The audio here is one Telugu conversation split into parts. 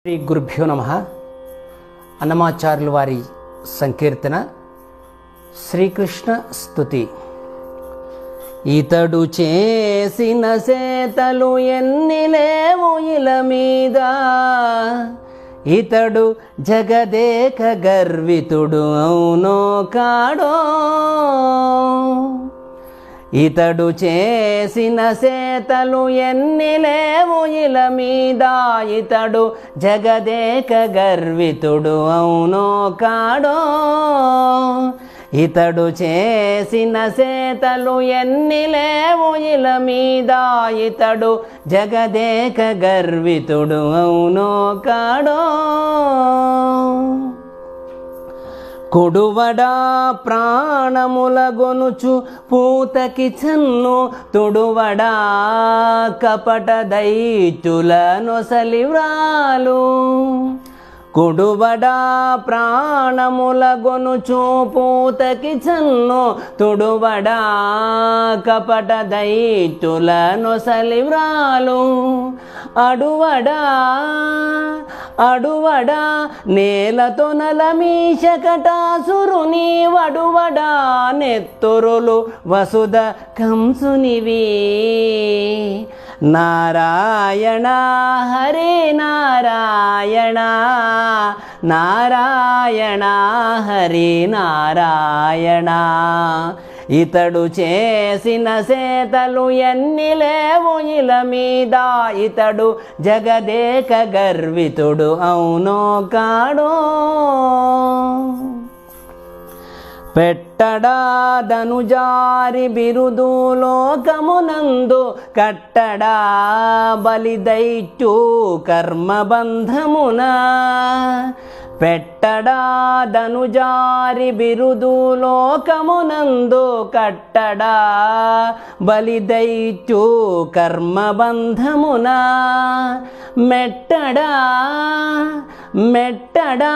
శ్రీ గురుభ్యో నమః. అన్నమాచార్యుల వారి సంకీర్తన శ్రీకృష్ణ స్తుతి. ఇతడు చేసిన సేతలు ఎన్ని లేవు ఇల మీద, ఇతడు జగదేక గర్వితుడు అవునో కాడో. ఇతడు చేసిన సేతలు ఎన్ని లేవు ఇల మీద, ఇతడు జగదేక గర్వితుడు అవునో కాడో. ఇతడు చేసిన సేతలు ఎన్ని లేవు ఇల మీద, ఇతడు జగదేక గర్వితుడు అవునో కాడో. కొడువడా ప్రాణముల గొనుచు పూతకి చన్ను, తొడువడా కపట దైత్యుల నొసలి వ్రాలు. కొడువడా ప్రాణముల గొనుచు పూతకి చన్ను, తొడువడా కపట దైత్యుల నొసలి వ్రాలు. అడువడా అడువడా నేలతో నలమీశకటాసురుని, వడువడా నెత్తురులు వసుధ కంసునివి. నారాయణ హరే నారాయణ, నారాయణ హరి నారాయణ. ఇతడు చేసిన సేతలు ఎన్ని లేవు ఇల మీద, ఇతడు జగదేక గర్వితుడు అవునో కాడో. పెట్టడా ధనుజారి బిరుదు లోకమునందు, కట్టడా బలిదైత్యు కర్మబంధమున. పెట్టడా ధనుజారి బిరుదు లోకమునందు, కట్టడా బలిదైత్యు కర్మబంధమున. మెట్టడా మెట్టడా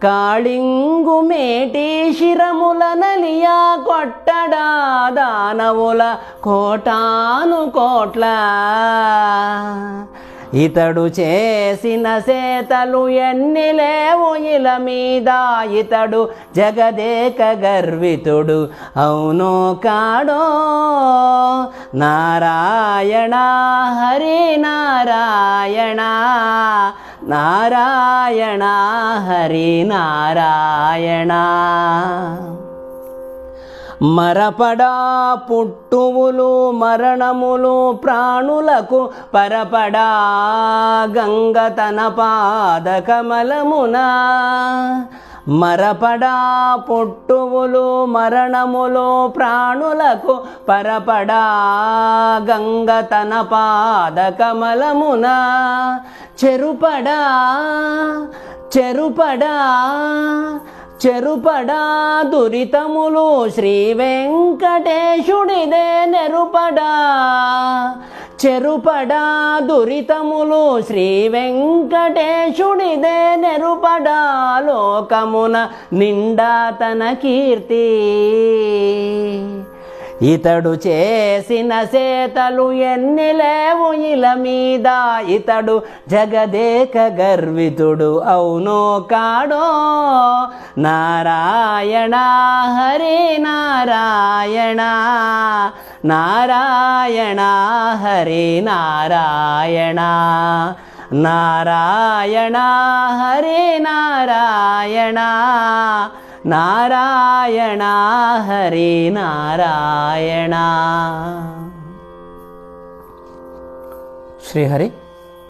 కాళింగు మేటి శిరముల నలియా, కొట్టడా దానవుల కోటాను కోట్ల. ఇతడు చేసిన సేతలు ఎన్ని లేవు ఇల మీద, ఇతడు జగదేక గర్వితుడు అవునో కాడో. నారాయణ హరి నారాయణ, నారాయణ హరి నారాయణ. మరపడా పుట్టువులు మరణములు ప్రాణులకు, పరపడా గంగ తన పాదకమలమున. మరపడా పుట్టువులు మరణములు ప్రాణులకు, పరపడా గంగ తన పాదకమలమున. చెరుపడా చెరుపడా చెరుపడా దురితములు శ్రీ వెంకటేశుడిదే నెరుపడా. చెరుపడా దురితములు శ్రీ వెంకటేశుడిదే నెరుపడా. లోకమున నిండా తన కీర్తి, ఇతడు చేసిన సేతలు ఎన్ని లేవు ఇల మీద, ఇతడు జగదేక గర్వితుడు అవునో కాడో. నారాయణ హరి నారాయణ, నారాయణ హరి నారాయణ, నారాయణ హరి నారాయణ, నారాయణ హరి నారాయణ. శ్రీహరి.